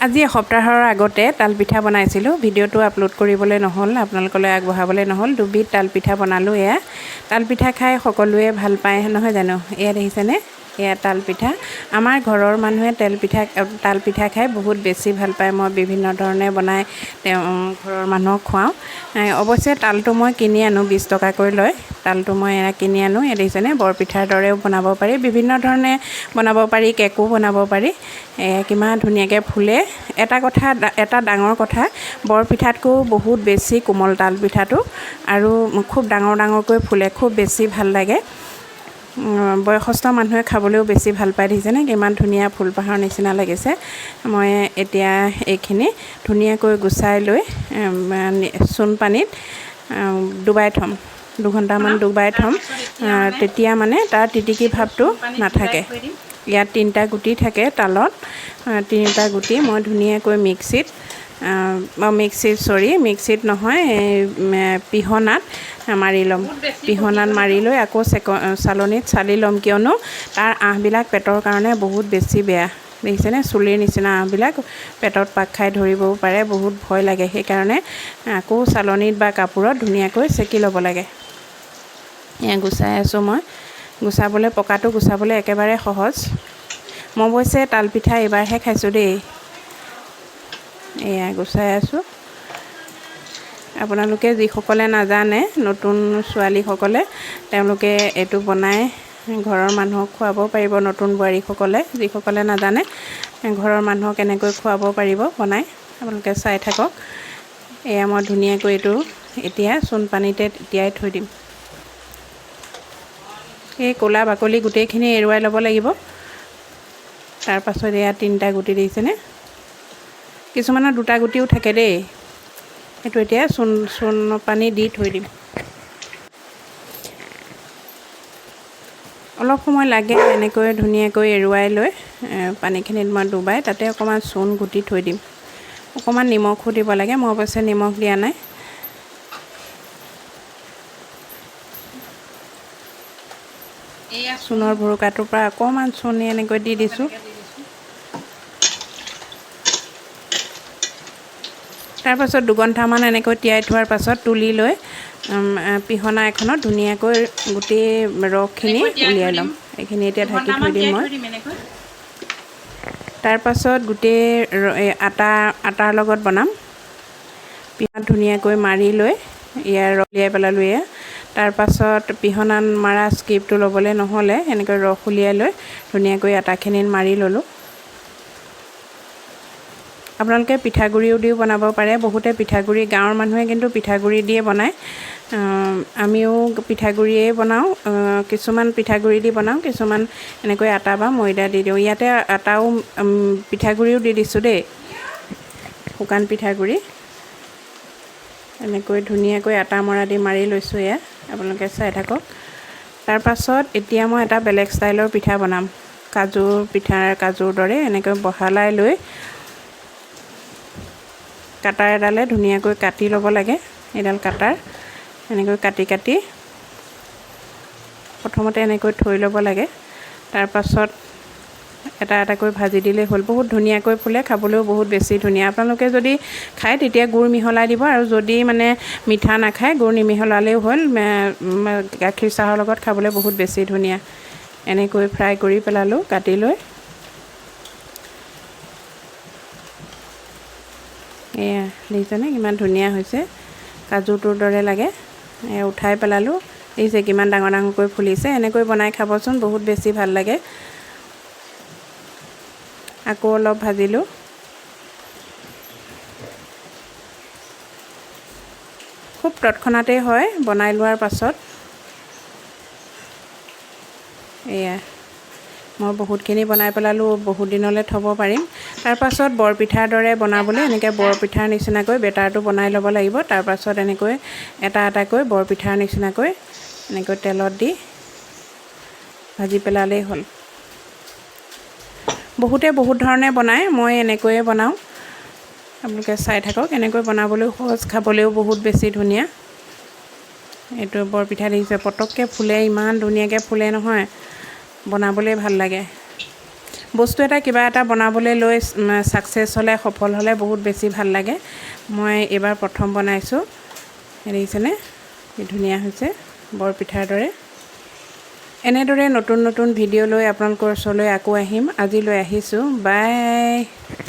আজি এসপ্তাহৰ আগতে তালপিঠা বনাইছিলোঁ। ভিডিঅ'টো আপলোড কৰিবলৈ নহ'ল, আপোনালোকলৈ আগবঢ়াবলৈ নহ'ল। দুবিধ তালপিঠা বনালোঁ। এয়া তালপিঠা খাই সকলোৱে ভাল পায় নহয় জানো? এয়া দেখিছেনে? এয়া তালপিঠা। আমাৰ ঘৰৰ মানুহে তালপিঠা খাই বহুত বেছি ভাল পায়। মই বিভিন্ন ধৰণে বনাই ঘৰৰ মানুহক খুৱাওঁ। অৱশ্যে তালটো মই কিনি আনো, 20 টকাকৈ লয়। তালটো মই কিনি আনো। এয়া দেখিছেনে? বৰপিঠাৰ দৰেও বনাব পাৰি, বিভিন্ন ধৰণে বনাব পাৰি, কেকো বনাব পাৰি। কিমান ধুনীয়াকৈ ফুলে। এটা ডাঙৰ কথা, বৰপিঠাতকৈও বহুত বেছি কোমল তালপিঠাটো, আৰু খুব ডাঙৰকৈ ফুলে, খুব বেছি ভাল লাগে। বয়সস্থ মানুহে খাবলৈও বেছি ভাল পায়। দেখিছেনে কিমান ধুনীয়া ফুলপাহৰ নিচিনা লাগিছে। মই এতিয়া এইখিনি ধুনীয়াকৈ গুচাই লৈ চূণ পানীত ডুবাই থ'ম, 2 ঘণ্টামান ডুবাই থ'ম। তেতিয়া মানে তাৰ তিতিকি ভাৱটো নাথাকে। ইয়াত 3টা গুটি থাকে তালত। 3টা গুটি মই ধুনীয়াকৈ মিক্সিত নহয়, পিহনাত মাৰি ল'ম। পিহনাত মাৰি লৈ আকৌ চালনীত চালি ল'ম, কিয়নো তাৰ আঁহবিলাক পেটৰ কাৰণে বহুত বেছি বেয়া। দেখিছেনে? চুলিৰ নিচিনা আঁহবিলাক পেটত পাক খাই ধৰিবও পাৰে, বহুত ভয় লাগে। সেইকাৰণে আকৌ চালনীত বা কাপোৰত ধুনীয়াকৈ চেকি ল'ব লাগে। এয়া গুচাই আছোঁ মই। পকাটো গুচাবলৈ একেবাৰে সহজ। মই অৱশ্যে তালপিঠা এইবাৰহে খাইছোঁ দেই। এয়া গুচাই আছোঁ। আপোনালোকে যিসকলে নাজানে, নতুন ছোৱালীসকলে, তেওঁলোকে এইটো বনাই ঘৰৰ মানুহক খুৱাব পাৰিব। নতুন বোৱাৰীসকলে, যিসকলে নাজানে, ঘৰৰ মানুহক এনেকৈ খুৱাব পাৰিব বনাই। আপোনালোকে চাই থাকক। এয়া মই ধুনীয়াকৈ এইটো এতিয়া চূণ পানীতে তিয়াই থৈ দিম। এই ক'লা বাকলি গোটেইখিনি এৰুৱাই ল'ব লাগিব। তাৰপাছত এয়া 3টা গুটি দেখিছেনে? কিছুমানৰ 2টা গুটিও থাকে দেই। সেইটো এতিয়া চূণ পানী দি থৈ দিম। অলপ সময় লাগে এনেকৈ ধুনীয়াকৈ এৰুৱাই লৈ পানীখিনিত মই ডুবাই তাতে অকণমান চূণ গুটি থৈ দিম। অকণমান নিমখো দিব লাগে। মই অৱশ্যে নিমখ দিয়া নাই। এয়া চূণৰ ভুৰুকাটোৰ পৰা অকণমান চূণ এনেকৈ দি দিছোঁ। তাৰপাছত 2 ঘণ্টামান এনেকৈ তিয়াই থোৱাৰ পাছত তুলি লৈ পিহনা এখনত ধুনীয়াকৈ গোটেই ৰসখিনি উলিয়াই ল'ম। এইখিনি এতিয়া ঢাকি থৈ দিম মই। তাৰপাছত গোটেই আটাৰ লগত বনাম। পিহনাত ধুনীয়াকৈ মাৰি লৈ ইয়াৰ ৰস উলিয়াই পেলালোঁ। এয়া তাৰপাছত পিহনাত মাৰা স্কিপটো ল'বলৈ নহ'লে এনেকৈ ৰস উলিয়াই লৈ ধুনীয়াকৈ আটাখিনিত মাৰি ল'লোঁ। আপোনালোকে পিঠাগুড়িও দিও বনাব পাৰে। বহুতে পিঠাগুড়ি, গাঁৱৰ মানুহে কিন্তু পিঠাগুড়ি দিয়ে বনায়। আমিও পিঠাগুড়িয়ে বনাওঁ। কিছুমান পিঠাগুড়ি দি বনাওঁ, কিছুমান এনেকৈ আটা বা ময়দা দি দিওঁ। ইয়াতে আটাও পিঠাগুড়িও দি দিছোঁ দেই, শুকান পিঠাগুড়ি। এনেকৈ ধুনীয়াকৈ আটা মৰা দি মাৰি লৈছোঁ। এয়া আপোনালোকে চাই থাকক। তাৰপাছত এতিয়া মই এটা বেলেগ ষ্টাইলৰ পিঠা বনাম। কাজুৰ দৰে এনেকৈ বহলাই লৈ কাটাৰ এডালে ধুনীয়াকৈ কাটি ল'ব লাগে। এডাল কাটাৰ এনেকৈ কাটি প্ৰথমতে এনেকৈ থৈ ল'ব লাগে। তাৰপাছত এটাকৈ ভাজি দিলেই হ'ল। বহুত ধুনীয়াকৈ ফুলে, খাবলৈও বহুত বেছি ধুনীয়া। আপোনালোকে যদি খায় তেতিয়া গুড় মিহলাই দিব, আৰু যদি মানে মিঠা নাখায় গুড় নিমিহলালেও হ'ল। গাখীৰ চাহৰ লগত খাবলৈ বহুত বেছি ধুনীয়া। এনেকৈ ফ্ৰাই কৰি পেলালোঁ কাটি লৈ। এয়া দেখিছেনে কিমান ধুনীয়া হৈছে, কাজুটোৰ দৰে লাগে। উঠাই পেলালোঁ। দেখিছে কিমান ডাঙৰকৈ ফুলিছে। এনেকৈ বনাই খাবচোন, বহুত বেছি ভাল লাগে। আকৌ অলপ ভাজিলোঁ। খুব তৎক্ষণাতেই হয় বনাই লোৱাৰ পাছত। এয়া মই বহুতখিনি বনাই পেলালোঁ, বহুত দিনলৈ থ'ব পাৰিম। তাৰপাছত বৰপিঠাৰ দৰে বনাবলৈ এনেকৈ বৰপিঠাৰ নিচিনাকৈ বেটাৰটো বনাই ল'ব লাগিব। তাৰপাছত এনেকৈ এটাকৈ বৰপিঠাৰ নিচিনাকৈ এনেকৈ তেলত দি ভাজি পেলালেই হ'ল। বহুতে বহুত ধৰণে বনায়, মই এনেকৈয়ে বনাওঁ। আপোনালোকে চাই থাকক। এনেকৈ বনাবলৈও সহজ, খাবলৈও বহুত বেছি ধুনীয়া। এইটো বৰপিঠা দেখিছে পটককৈ ফুলে, ইমান ধুনীয়াকৈ ফুলে নহয়, বনাবলৈ ভাল লাগে। বস্তু এটা কিবা এটা বনাবলৈ লৈ ছাকচেছ হ'লে সফল হ'লে বহুত বেছি ভাল লাগে মই এইবাৰ প্ৰথম বনাইছোঁ দেখিছেনে কি ধুনীয়া হৈছে বৰপিঠাৰ দৰে এনেদৰে নতুন নতুন ভিডিঅ' লৈ আপোনালোকৰ ওচৰলৈ আকৌ আহিম আজিলৈ আহিছোঁ বাই